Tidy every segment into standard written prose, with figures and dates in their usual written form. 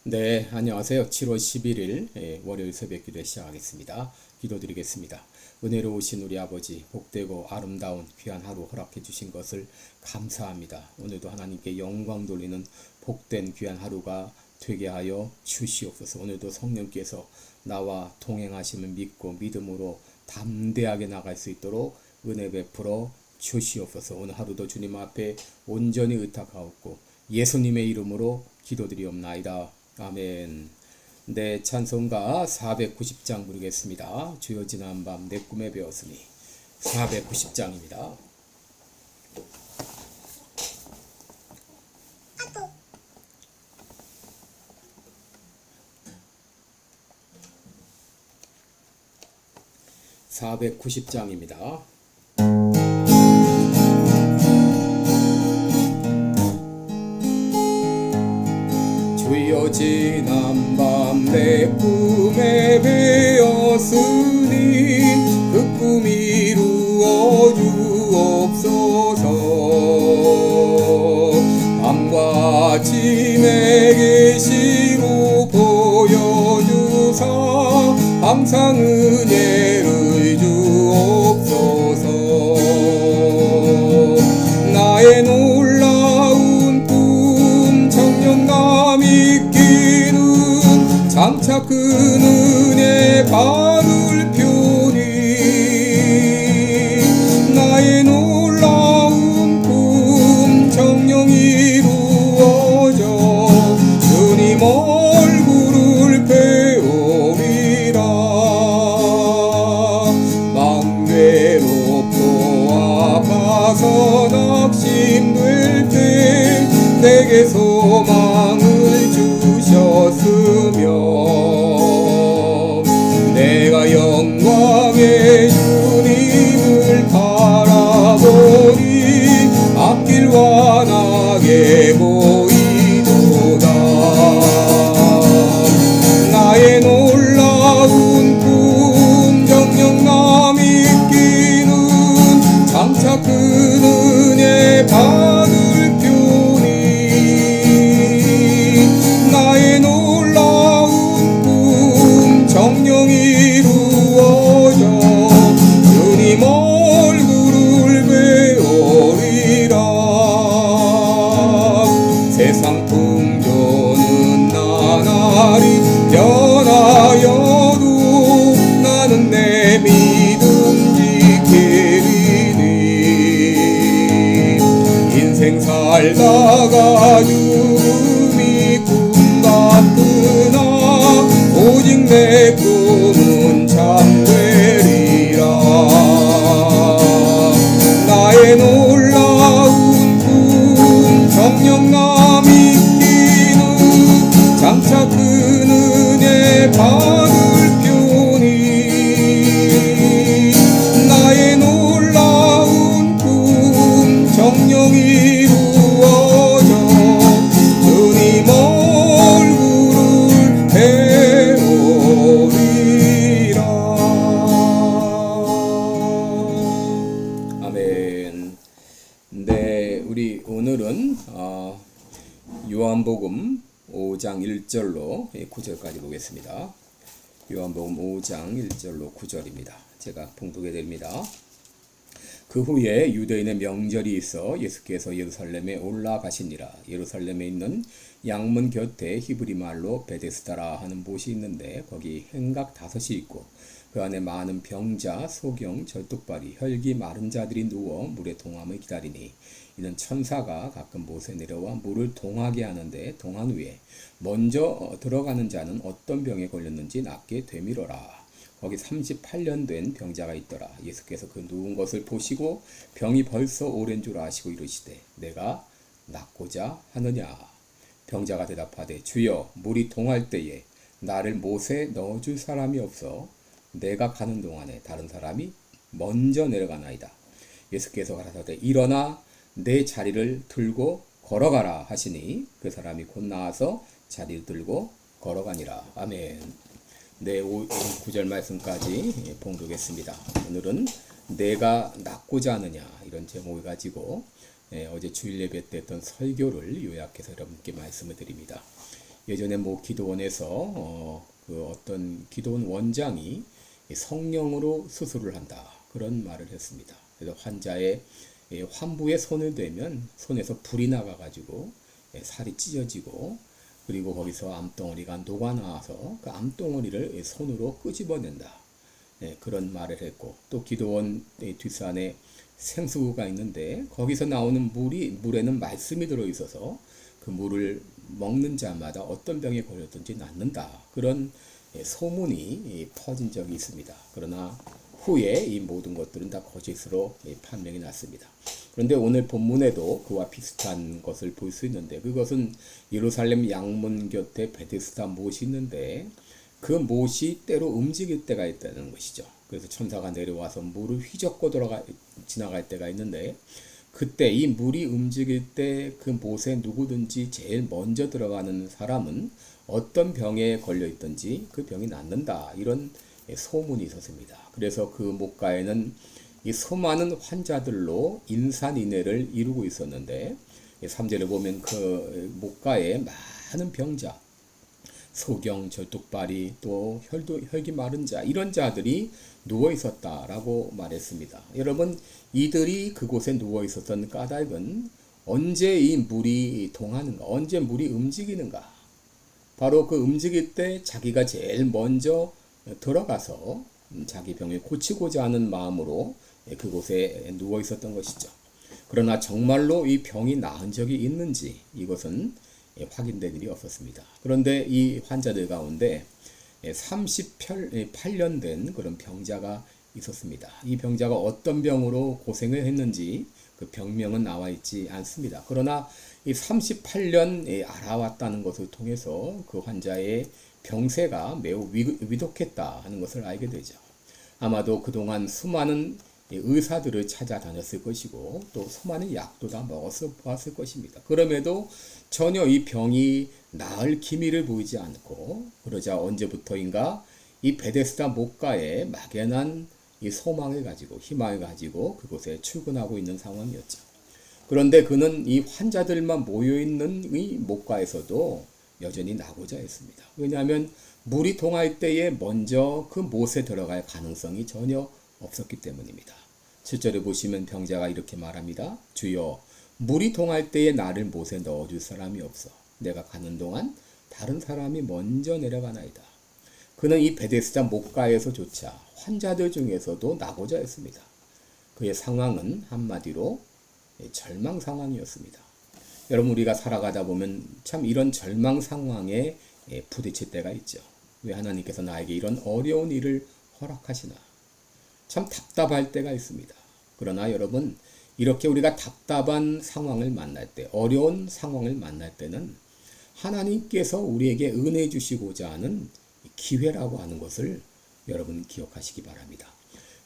네, 안녕하세요. 7월 11일 월요일 새벽 기도 시작하겠습니다. 기도드리겠습니다. 은혜로우신 우리 아버지, 복되고 아름다운 귀한 하루 허락해 주신 것을 감사합니다. 오늘도 하나님께 영광 돌리는 복된 귀한 하루가 되게 하여 주시옵소서. 오늘도 성령께서 나와 동행하심을 믿고 믿음으로 담대하게 나갈 수 있도록 은혜 베풀어 주시옵소서. 오늘 하루도 주님 앞에 온전히 의탁하옵고 예수님의 이름으로 기도드리옵나이다. 아멘. 네, 찬송가 490장 부르겠습니다. 주여 지난 밤 내 꿈에 배웠으니 490장입니다. (490장입니다) 주여 지난 밤 내 꿈에 배었으니 그 꿈 이루어 주옵소서. 밤과 아침에 계시로 보여주사 항상 은혜를 주옵소서. 나의 놀라운 꿈 청량감 있기는 장차 큰 은혜 받을 표니 나의 놀라운 꿈 정령 이루어져 주님 얼굴을 배우리라. 마음 괴롭고 아파서 낙심될 때 내게 소망을 주셨으며 내가 영광의 주님을 바라보니 앞길 환하게 보이도다. 나의 놀라운 꿈 정령감 있기는 장차 큰 은혜 받을 표니 나의 놀라운 꿈 정령 이루어져 주님 얼굴을 배우리라. 세상 풍조는 나날이 변하여도 나는 내 믿음 지키리니. 인생 살다가 죽음이 꿈 같으나 오직 내 꿈은 참되리라. 나의 놀라운 꿈 정령감 있기는 장차 큰 은혜 받을 표니 나의 놀라운 꿈 정령 이루어져 주님 얼굴을 배우리라. 아멘. 네, 우리 오늘은 요한복음 5장 1절로 9절까지 보겠습니다. 요한복음 5장 1절로 9절입니다. 제가 봉독해 드립니다. 그 후에 유대인의 명절이 있어 예수께서 예루살렘에 올라가시니라. 예루살렘에 있는 양문 곁에 히브리 말로 베데스다라 하는 곳이 있는데 거기 행각 5이 있고 그 안에 많은 병자, 소경, 절뚝발이, 혈기 마른 자들이 누워 물의 동함을 기다리니 이는 천사가 가끔 못에 내려와 물을 동하게 하는데 동한 후에 먼저 들어가는 자는 어떤 병에 걸렸는지 낫게 되밀어라. 거기 38년 된 병자가 있더라. 예수께서 그 누운 것을 보시고 병이 벌써 오랜 줄 아시고 이르시되 내가 낫고자 하느냐. 병자가 대답하되 주여 물이 동할 때에 나를 못에 넣어줄 사람이 없어 내가 가는 동안에 다른 사람이 먼저 내려가나이다. 예수께서 가라사대 일어나 내 자리를 들고 걸어가라 하시니 그 사람이 곧 나와서 자리를 들고 걸어가니라. 아멘. 네, 9절 말씀까지 봉독했습니다. 오늘은 내가 낫고자 하느냐 이런 제목을 가지고 어제 주일 예배 때 했던 설교를 요약해서 여러분께 말씀을 드립니다. 예전에 뭐 기도원에서 그 어떤 기도원 원장이 성령으로 수술을 한다 그런 말을 했습니다. 그래서 환자의 환부에 손을 대면 손에서 불이 나가가지고 살이 찢어지고 그리고 거기서 암덩어리가 녹아나와서 그 암덩어리를 손으로 끄집어낸다. 그런 말을 했고 또 기도원 뒷산에 생수가 있는데 거기서 나오는 물에는 말씀이 들어있어서 그 물을 먹는 자마다 어떤 병에 걸렸든지 낫는다. 그런 소문이 퍼진 적이 있습니다. 그러나 후에 이 모든 것들은 다 거짓으로 판명이 났습니다. 그런데 오늘 본문에도 그와 비슷한 것을 볼 수 있는데 그것은 예루살렘 양문 곁에 베데스다 못이 있는데 그 못이 때로 움직일 때가 있다는 것이죠. 그래서 천사가 내려와서 물을 휘젓고 지나갈 때가 있는데 그때 이 물이 움직일 때 그 못에 누구든지 제일 먼저 들어가는 사람은 어떤 병에 걸려 있든지 그 병이 낫는다. 이런 소문이 있었습니다. 그래서 그 못가에는 이 수많은 환자들로 인산인해를 이루고 있었는데 3절에 보면 그 못가에 많은 병자, 소경, 절뚝발이 또 혈기 마른 자 이런 자들이 누워 있었다라고 말했습니다. 여러분 이들이 그곳에 누워 있었던 까닭은 언제 이 물이 동하는가, 언제 물이 움직이는가. 바로 그 움직일 때 자기가 제일 먼저 들어가서 자기 병을 고치고자 하는 마음으로 그곳에 누워 있었던 것이죠. 그러나 정말로 이 병이 나은 적이 있는지 이것은 확인된 일이 없었습니다. 그런데 이 환자들 가운데 38년 된 그런 병자가 있었습니다. 이 병자가 어떤 병으로 고생을 했는지 그 병명은 나와 있지 않습니다. 그러나 이 38년 알아왔다는 것을 통해서 그 환자의 병세가 매우 위독했다 하는 것을 알게 되죠. 아마도 그동안 수많은 의사들을 찾아다녔을 것이고 또 수많은 약도 다 먹었을 보았을 것입니다. 그럼에도 전혀 이 병이 나을 기미를 보이지 않고 그러자 언제부터인가 이 베데스다 못가에 막연한 이 소망을 가지고 희망을 가지고 그곳에 출근하고 있는 상황이었죠. 그런데 그는 이 환자들만 모여있는 이 못가에서도 여전히 나고자 했습니다. 왜냐하면 물이 동할 때에 먼저 그 못에 들어갈 가능성이 전혀 없었기 때문입니다. 7절에 보시면 병자가 이렇게 말합니다. 주여 물이 동할 때에 나를 못에 넣어줄 사람이 없어. 내가 가는 동안 다른 사람이 먼저 내려가나이다. 그는 이 베데스다 못가에서조차 환자들 중에서도 나고자 했습니다. 그의 상황은 한마디로 절망 상황이었습니다. 여러분 우리가 살아가다 보면 참 이런 절망 상황에 부딪힐 때가 있죠. 왜 하나님께서 나에게 이런 어려운 일을 허락하시나. 참 답답할 때가 있습니다. 그러나 여러분 이렇게 우리가 답답한 상황을 만날 때 어려운 상황을 만날 때는 하나님께서 우리에게 은혜 주시고자 하는 기회라고 하는 것을 여러분 기억하시기 바랍니다.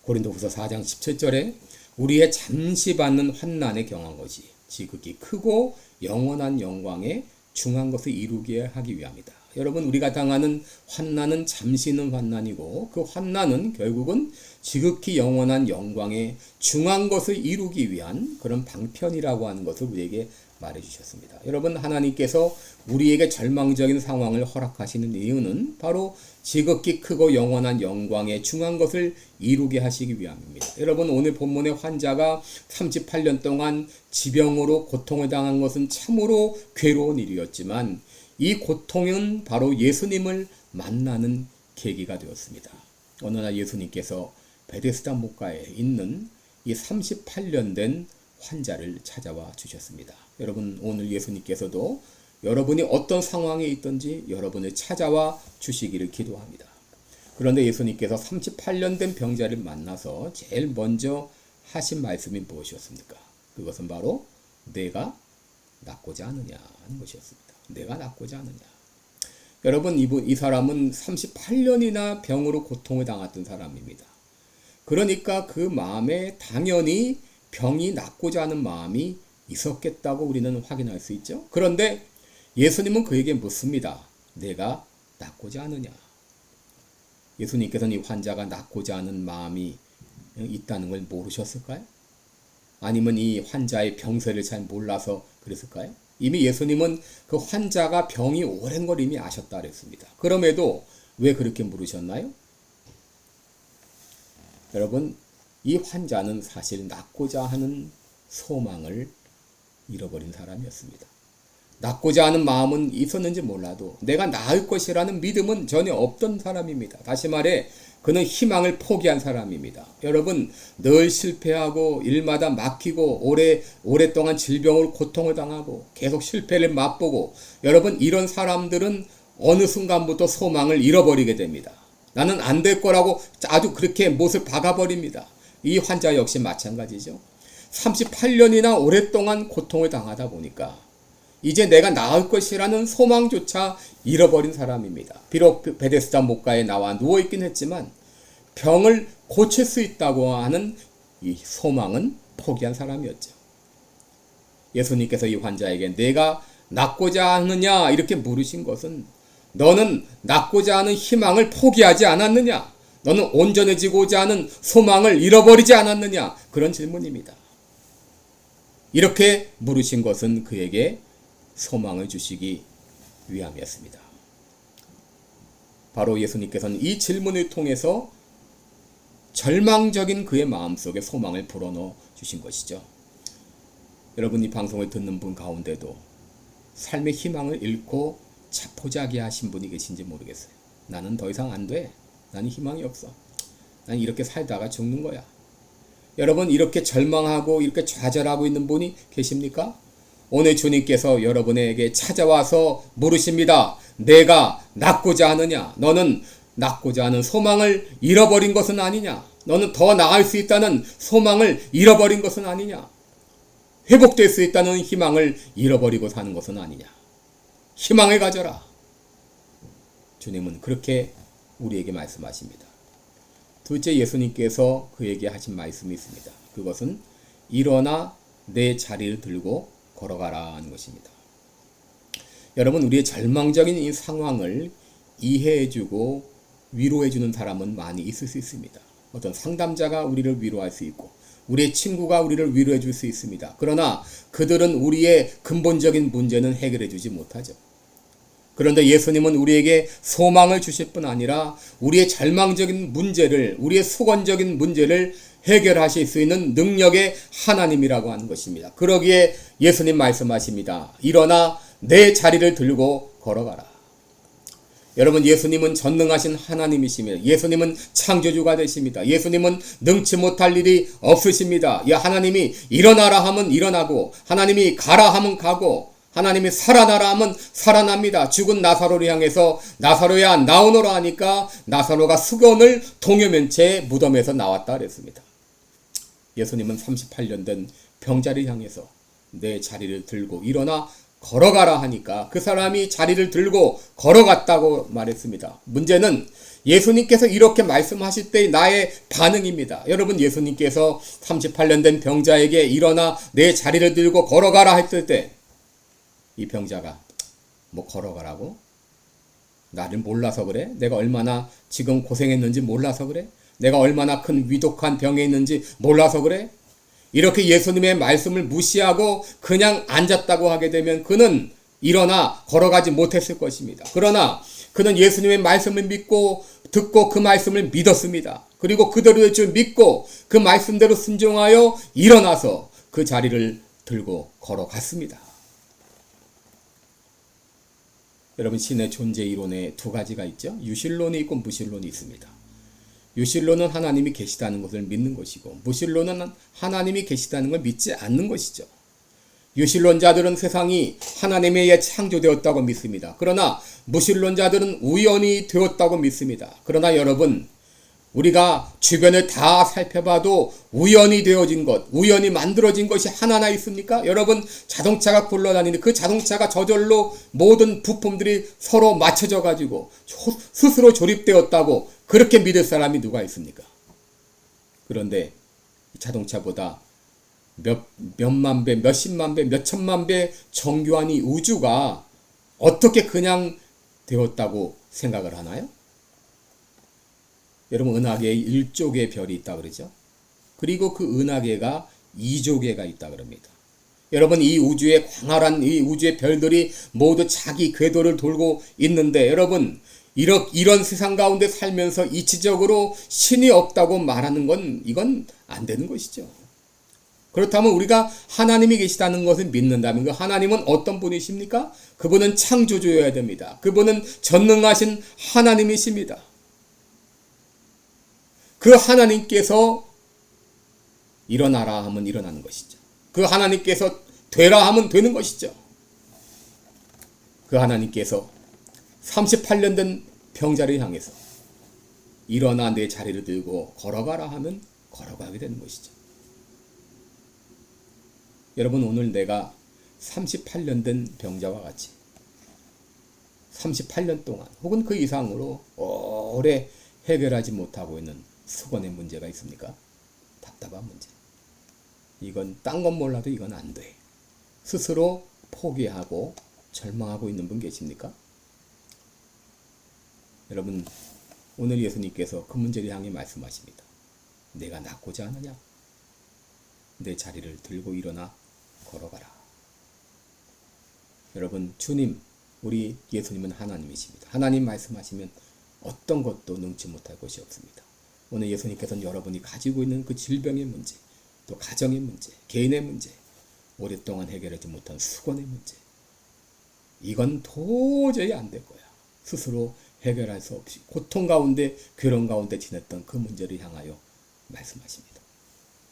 고린도후서 4장 17절에 우리의 잠시 받는 환난에 경한 것이 지극히 크고 영원한 영광에 중한 것을 이루게 하기 위함이다. 여러분 우리가 당하는 환난은 잠시 있는 환난이고 그 환난은 결국은 지극히 영원한 영광에 중한 것을 이루기 위한 그런 방편이라고 하는 것을 우리에게 말해 주셨습니다. 여러분 하나님께서 우리에게 절망적인 상황을 허락하시는 이유는 바로 지극히 크고 영원한 영광에 중한 것을 이루게 하시기 위함입니다. 여러분 오늘 본문의 환자가 38년 동안 지병으로 고통을 당한 것은 참으로 괴로운 일이었지만 이 고통은 바로 예수님을 만나는 계기가 되었습니다. 어느 날 예수님께서 베데스다 못가에 있는 이 38년 된 환자를 찾아와 주셨습니다. 여러분 오늘 예수님께서도 여러분이 어떤 상황에 있든지 여러분을 찾아와 주시기를 기도합니다. 그런데 예수님께서 38년 된 병자를 만나서 제일 먼저 하신 말씀이 무엇이었습니까? 그것은 바로 내가 낫고자 하느냐 하는 것이었습니다. 내가 낫고자 하느냐. 여러분 이 사람은 38년이나 병으로 고통을 당했던 사람입니다. 그러니까 그 마음에 당연히 병이 낫고자 하는 마음이 있었겠다고 우리는 확인할 수 있죠. 그런데 예수님은 그에게 묻습니다. 내가 낫고자 하느냐. 예수님께서는 이 환자가 낫고자 하는 마음이 있다는 걸 모르셨을까요? 아니면 이 환자의 병세를 잘 몰라서 그랬을까요? 이미 예수님은 그 환자가 병이 오랜 걸 이미 아셨다 그랬습니다. 그럼에도 왜 그렇게 물으셨나요? 여러분, 이 환자는 사실 낫고자 하는 소망을 잃어버린 사람이었습니다. 낫고자 하는 마음은 있었는지 몰라도 내가 나을 것이라는 믿음은 전혀 없던 사람입니다. 다시 말해 그는 희망을 포기한 사람입니다. 여러분, 늘 실패하고 일마다 막히고 오랫동안 질병으로 고통을 당하고 계속 실패를 맛보고, 여러분, 이런 사람들은 어느 순간부터 소망을 잃어버리게 됩니다. 나는 안 될 거라고 아주 그렇게 못을 박아버립니다. 이 환자 역시 마찬가지죠. 38년이나 오랫동안 고통을 당하다 보니까 이제 내가 나을 것이라는 소망조차 잃어버린 사람입니다. 비록 베데스다 목가에 나와 누워있긴 했지만 병을 고칠 수 있다고 하는 이 소망은 포기한 사람이었죠. 예수님께서 이 환자에게 내가 낫고자 하느냐 이렇게 물으신 것은, 너는 낫고자 하는 희망을 포기하지 않았느냐? 너는 온전해지고자 하는 소망을 잃어버리지 않았느냐? 그런 질문입니다. 이렇게 물으신 것은 그에게 소망을 주시기 위함이었습니다. 바로 예수님께서는 이 질문을 통해서 절망적인 그의 마음속에 소망을 불어넣어 주신 것이죠. 여러분, 이 방송을 듣는 분 가운데도 삶의 희망을 잃고 자포자기 하신 분이 계신지 모르겠어요. 나는 더 이상 안 돼. 나는 희망이 없어. 난 이렇게 살다가 죽는 거야. 여러분, 이렇게 절망하고 이렇게 좌절하고 있는 분이 계십니까? 오늘 주님께서 여러분에게 찾아와서 물으십니다. 내가 낫고자 하느냐? 너는 낫고자 하는 소망을 잃어버린 것은 아니냐? 너는 더 나을 수 있다는 소망을 잃어버린 것은 아니냐? 회복될 수 있다는 희망을 잃어버리고 사는 것은 아니냐? 희망을 가져라. 주님은 그렇게 우리에게 말씀하십니다. 둘째, 예수님께서 그에게 하신 말씀이 있습니다. 그것은 일어나 내 자리를 들고 걸어가라 하는 것입니다. 여러분, 우리의 절망적인 이 상황을 이해해주고 위로해주는 사람은 많이 있을 수 있습니다. 어떤 상담자가 우리를 위로할 수 있고 우리의 친구가 우리를 위로해줄 수 있습니다. 그러나 그들은 우리의 근본적인 문제는 해결해주지 못하죠. 그런데 예수님은 우리에게 소망을 주실 뿐 아니라 우리의 절망적인 문제를, 우리의 수건적인 문제를 해결하실 수 있는 능력의 하나님이라고 하는 것입니다. 그러기에 예수님 말씀하십니다. 일어나 내 자리를 들고 걸어가라. 여러분, 예수님은 전능하신 하나님이십니다. 예수님은 창조주가 되십니다. 예수님은 능치 못할 일이 없으십니다. 하나님이 일어나라 하면 일어나고, 하나님이 가라 하면 가고, 하나님이 살아나라 하면 살아납니다. 죽은 나사로를 향해서 나사로야 나오너라 하니까 나사로가 수건을 동여맨 채 무덤에서 나왔다 그랬습니다. 예수님은 38년 된 병자를 향해서 내 자리를 들고 일어나 걸어가라 하니까 그 사람이 자리를 들고 걸어갔다고 말했습니다. 문제는 예수님께서 이렇게 말씀하실 때의 나의 반응입니다. 여러분, 예수님께서 38년 된 병자에게 일어나 내 자리를 들고 걸어가라 했을 때 이 병자가 뭐 걸어가라고? 나를 몰라서 그래? 내가 얼마나 지금 고생했는지 몰라서 그래? 내가 얼마나 큰 위독한 병에 있는지 몰라서 그래? 이렇게 예수님의 말씀을 무시하고 그냥 앉았다고 하게 되면 그는 일어나 걸어가지 못했을 것입니다. 그러나 그는 예수님의 말씀을 믿고 듣고 그 말씀을 믿었습니다. 그리고 그대로의 줄 믿고 그 말씀대로 순종하여 일어나서 그 자리를 들고 걸어갔습니다. 여러분, 신의 존재 이론에 두 가지가 있죠. 유실론이 있고 무실론이 있습니다. 유실론은 하나님이 계시다는 것을 믿는 것이고, 무실론은 하나님이 계시다는 걸 믿지 않는 것이죠. 유실론자들은 세상이 하나님에 의해 창조되었다고 믿습니다. 그러나 무실론자들은 우연히 되었다고 믿습니다. 그러나 여러분, 우리가 주변을 다 살펴봐도 우연히 되어진 것, 우연히 만들어진 것이 하나나 있습니까? 여러분, 자동차가 굴러다니는데 그 자동차가 저절로 모든 부품들이 서로 맞춰져 가지고 스스로 조립되었다고 그렇게 믿을 사람이 누가 있습니까? 그런데 자동차보다 몇만 배, 몇십만 배, 몇천만 배 정교한 이 우주가 어떻게 그냥 되었다고 생각을 하나요? 여러분, 은하계에 1조 개의 별이 있다 그러죠. 그리고 그 은하계가 2조 개가 있다 그럽니다. 여러분, 이 우주의 광활한 이 우주의 별들이 모두 자기 궤도를 돌고 있는데, 여러분, 이런 세상 가운데 살면서 이치적으로 신이 없다고 말하는 건 이건 안 되는 것이죠. 그렇다면 우리가 하나님이 계시다는 것을 믿는다면 그 하나님은 어떤 분이십니까? 그분은 창조주여야 됩니다. 그분은 전능하신 하나님이십니다. 그 하나님께서 일어나라 하면 일어나는 것이죠. 그 하나님께서 되라 하면 되는 것이죠. 그 하나님께서 38년 된 병자를 향해서 일어나 내 자리를 들고 걸어가라 하면 걸어가게 되는 것이죠. 여러분, 오늘 내가 38년 된 병자와 같이 38년 동안 혹은 그 이상으로 오래 해결하지 못하고 있는 수건의 문제가 있습니까? 답답한 문제. 이건 딴 건 몰라도 이건 안 돼. 스스로 포기하고 절망하고 있는 분 계십니까? 여러분, 오늘 예수님께서 그 문제를 향해 말씀하십니다. 내가 낫고자 하느냐? 내 자리를 들고 일어나 걸어가라. 여러분, 주님, 우리 예수님은 하나님이십니다. 하나님 말씀하시면 어떤 것도 능치 못할 것이 없습니다. 오늘 예수님께서는 여러분이 가지고 있는 그 질병의 문제, 또 가정의 문제, 개인의 문제, 오랫동안 해결하지 못한 수건의 문제, 이건 도저히 안 될 거야. 스스로 해결할 수 없이 고통 가운데, 괴로움 가운데 지냈던 그 문제를 향하여 말씀하십니다.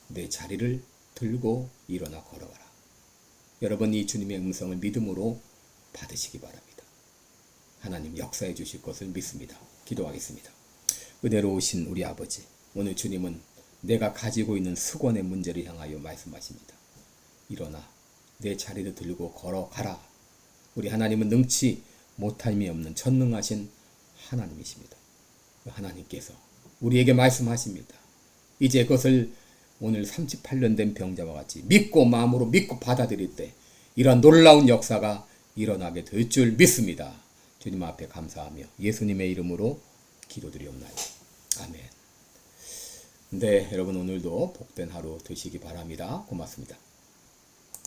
내 자리를 들고 일어나 걸어가라. 여러분, 이 주님의 음성을 믿음으로 받으시기 바랍니다. 하나님 역사해 주실 것을 믿습니다. 기도하겠습니다. 은혜로우신 우리 아버지, 오늘 주님은 내가 가지고 있는 수건의 문제를 향하여 말씀하십니다. 일어나 내 자리를 들고 걸어가라. 우리 하나님은 능치 못함이 없는 전능하신 하나님이십니다. 하나님께서 우리에게 말씀하십니다. 이제 그것을 오늘 38년 된 병자와 같이 믿고 마음으로 믿고 받아들일 때 이러한 놀라운 역사가 일어나게 될 줄 믿습니다. 주님 앞에 감사하며 예수님의 이름으로 기도드리옵나이다. 아멘. 네, 여러분, 오늘도 복된 하루 되시기 바랍니다. 고맙습니다.